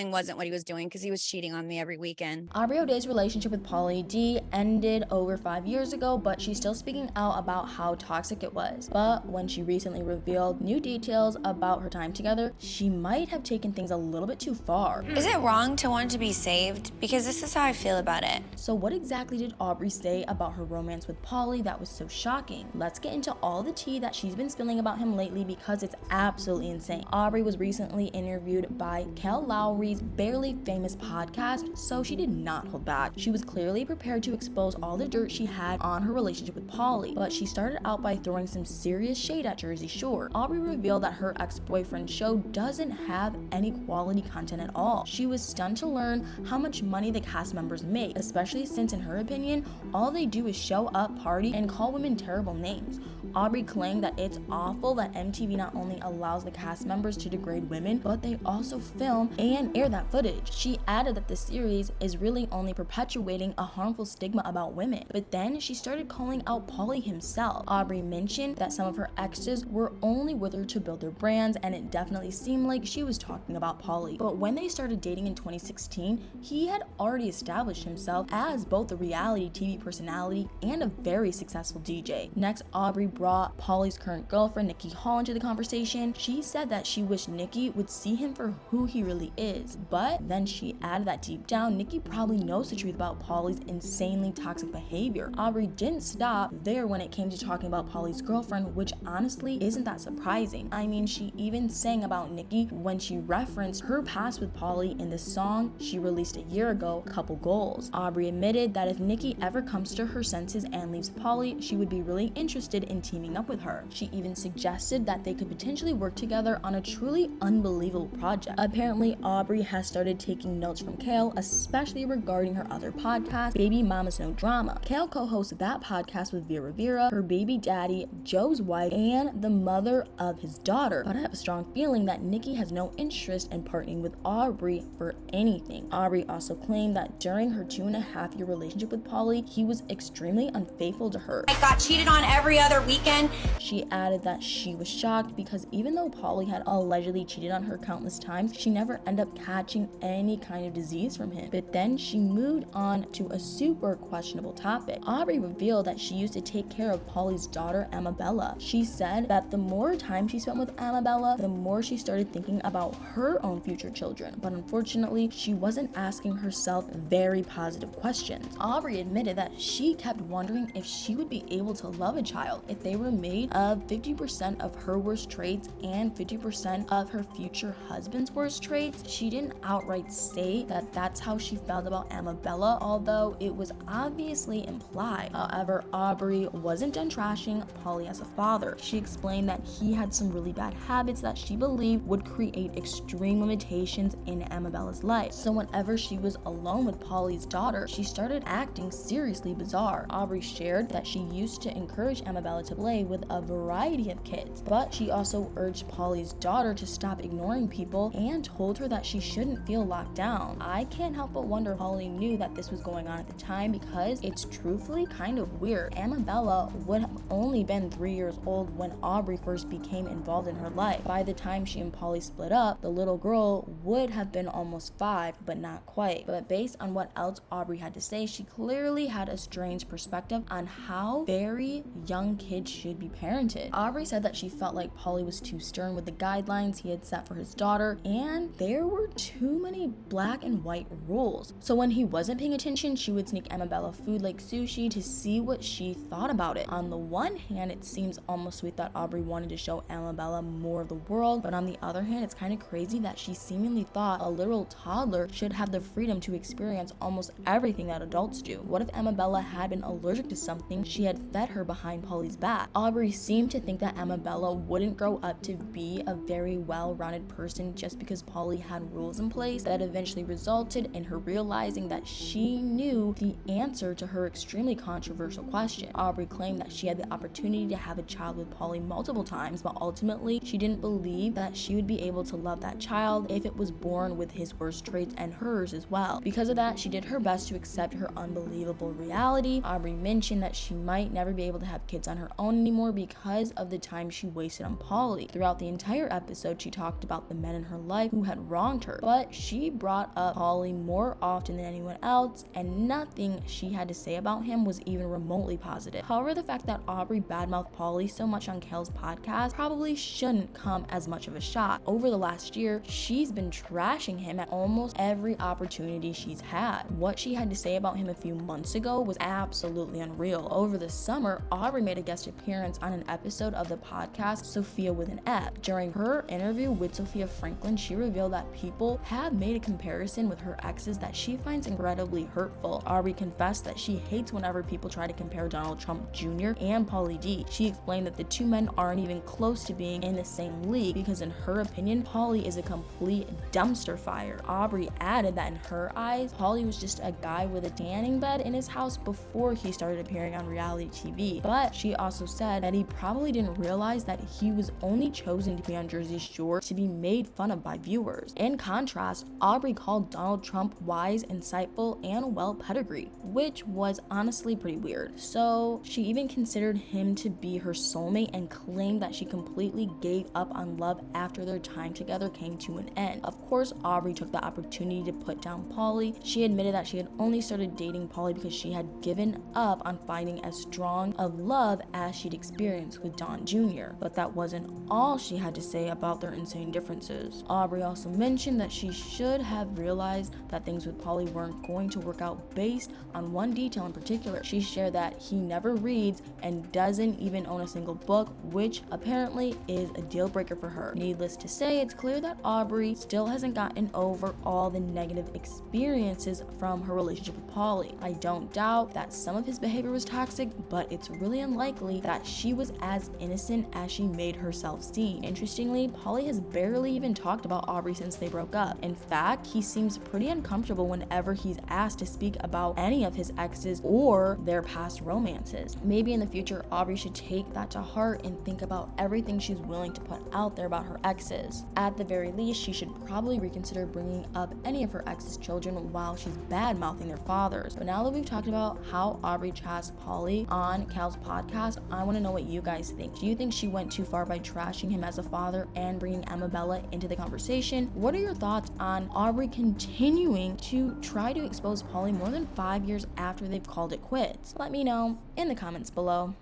wasn't what he was doing because he was cheating on me every weekend. Aubrey O'Day's relationship with Pauly D ended over 5 years ago, but she's still speaking out about how toxic it was. But when she recently revealed new details about her time together, she might have taken things a little bit too far. Is it wrong to want to be saved? Because this is how I feel about it. So what exactly did Aubrey say about her romance with Pauly that was so shocking? Let's get into all the tea that she's been spilling about him lately because it's absolutely insane. Aubrey was recently interviewed by Cal Lowry's Barely Famous podcast, so she did not hold back. She was clearly prepared to expose all the dirt she had on her relationship with Pauly, but she started out by throwing some serious shade at Jersey Shore. Aubrey revealed that her ex-boyfriend's show doesn't have any quality content at all. She was stunned to learn how much money the cast members make, especially since, in her opinion, all they do is show up, party, and call women terrible names. Aubrey claimed that it's awful that MTV not only allows the cast members to degrade women, but they also film and air that footage. She added that the series is really only perpetuating a harmful stigma about women. But then she started calling out Pauly himself. Aubrey mentioned that some of her exes were only with her to build their brands, and it definitely seemed like she was talking about Pauly. But when they started dating in 2016, he had already established himself as both a reality TV personality and a very successful DJ. Next, Aubrey brought Pauly's current girlfriend, Nikki Hall, into the conversation. She said that she wished Nikki would see him for who he really is, but then she added that deep down, Nikki probably knows the truth about Pauly's insanely toxic behavior. Aubrey didn't stop there when it came to talking about Pauly's girlfriend, which honestly isn't that surprising. I mean, she even sang about Nikki when she referenced her past with Pauly in the song she released a year ago, Couple Goals. Aubrey admitted that if Nikki ever comes to her senses and leaves Pauly, she would be really interested in teaming up with her. She even suggested that they could potentially work together on a truly unbelievable project. Apparently, Aubrey has started taking notes from Kale, especially regarding her other podcast, Baby Mama's No Drama. Kale co-hosts that podcast with Vera Rivera, her baby daddy, Joe's wife, and the mother of his daughter. But I have a strong feeling that Nikki has no interest in partnering with Aubrey for anything. Aubrey also claimed that during her 2.5-year relationship with Pauly, he was extremely unfaithful to her. I got cheated on every other weekend. She added that she was shocked because even though Pauly had allegedly cheated on her countless times, she never ended up catching any kind of disease from him. But then she moved on to a super questionable topic. Aubrey revealed that she used to take care of Pauly's daughter, Amabella. She said that the more time she spent with Amabella, the more she started thinking about her own future children. But unfortunately, she wasn't asking herself very positive questions. Aubrey admitted that she kept wondering if she would be able to love a child if they were made of 50% of her worst traits and 50% of her future husband's worst traits. She didn't outright say that that's how she felt about Amabella, although it was obviously implied. However, Aubrey wasn't done trashing Pauly as a father. She explained that he had some really bad habits that she believed would create extreme limitations in Amabella's life. So whenever she was alone with Pauly's daughter, she started acting seriously bizarre. Aubrey shared that she used to encourage Amabella to play with a variety of kids, but she also urged Pauly's daughter to stop ignoring people and told her that she shouldn't feel locked down. I can't help but wonder if Pauly knew that this was going on at the time, because it's truthfully kind of weird. Amabella would have only been 3 years old when Aubrey first became involved in her life. By the time she and Pauly split up, the little girl would have been almost 5, but not quite. But based on what else Aubrey had to say, she clearly had a strange perspective on how very young kids should be parented. Aubrey said that she felt like Pauly was too stern with the guidelines he had set for his daughter, and there were too many black and white rules. So when he wasn't paying attention, she would sneak Amabella food like sushi to see what she thought about it. On the one hand, it seems almost sweet that Aubrey wanted to show Amabella more of the world, but on the other hand, it's kind of crazy that she seemingly thought a literal toddler should have the freedom to experience almost everything that adults do. What if Amabella had been allergic to something she had fed her behind Pauly's back? Aubrey seemed to think that Amabella wouldn't grow up to be a very well-rounded person just because Pauly had rules in place that eventually resulted in her realizing that she knew the answer to her extremely controversial question. Aubrey claimed that she had the opportunity to have a child with Pauly multiple times, but ultimately she didn't believe that she would be able to love that child if it was born with his worst traits and hers as well. Because of that, she did her best to accept her unbelievable reality. Aubrey mentioned that she might never be able to have kids on her own anymore because of the time she wasted on Pauly. Throughout the entire episode, she talked about the men in her life who had wronged her. But she brought up Pauly more often than anyone else, and nothing she had to say about him was even remotely positive. However, the fact that Aubrey badmouthed Pauly so much on Kale's podcast probably shouldn't come as much of a shock. Over the last year, she's been trashing him at almost every opportunity she's had. What she had to say about him a few months ago was absolutely unreal. Over the summer, Aubrey made a guest appearance on an episode of the podcast Sophia with an F. During her interview with Sophia Franklin, she revealed that people have made a comparison with her exes that she finds incredibly hurtful. Aubrey confessed that she hates whenever people try to compare Donald Trump Jr. and Pauly D. She explained that the two men aren't even close to being in the same league because in her opinion, Pauly is a complete dumpster fire. Aubrey added that in her eyes, Pauly was just a guy with a tanning bed in his house before he started appearing on reality TV. But she also said that he probably didn't realize that he was only chosen to be on Jersey Shore to be made fun of by viewers. In contrast, Aubrey called Donald Trump wise, insightful, and well pedigreed, which was honestly pretty weird. So she even considered him to be her soulmate and claimed that she completely gave up on love after their time together came to an end. Of course, Aubrey took the opportunity to put down Pauly. She admitted that she had only started dating Pauly because she had given up on finding as strong of love as she'd experienced with Don Jr. But that wasn't all she had to say about their insane differences. Aubrey also mentioned that she should have realized that things with Pauly weren't going to work out based on one detail in particular. She shared that he never reads and doesn't even own a single book, which apparently is a deal breaker for her. Needless to say, it's clear that Aubrey still hasn't gotten over all the negative experiences from her relationship with Pauly. I don't doubt that some of his behavior was toxic, but it's really unlikely that she was as innocent as she made herself seem. Interestingly, Pauly has barely even talked about Aubrey since they broke up. In fact, he seems pretty uncomfortable whenever he's asked to speak about any of his exes or their past romances. Maybe in the future, Aubrey should take that to heart and think about everything she's willing to put out there about her exes. At the very least, she should probably reconsider bringing up any of her ex's children while she's bad-mouthing their fathers. But now that we've talked about how Aubrey trashed Pauly on Cal's podcast, I want to know what you guys think. Do you think she went too far by trashing him as a father and bringing Amabella into the conversation? What are your thoughts on Aubrey continuing to try to expose Pauly more than 5 years after they've called it quits? Let me know in the comments below.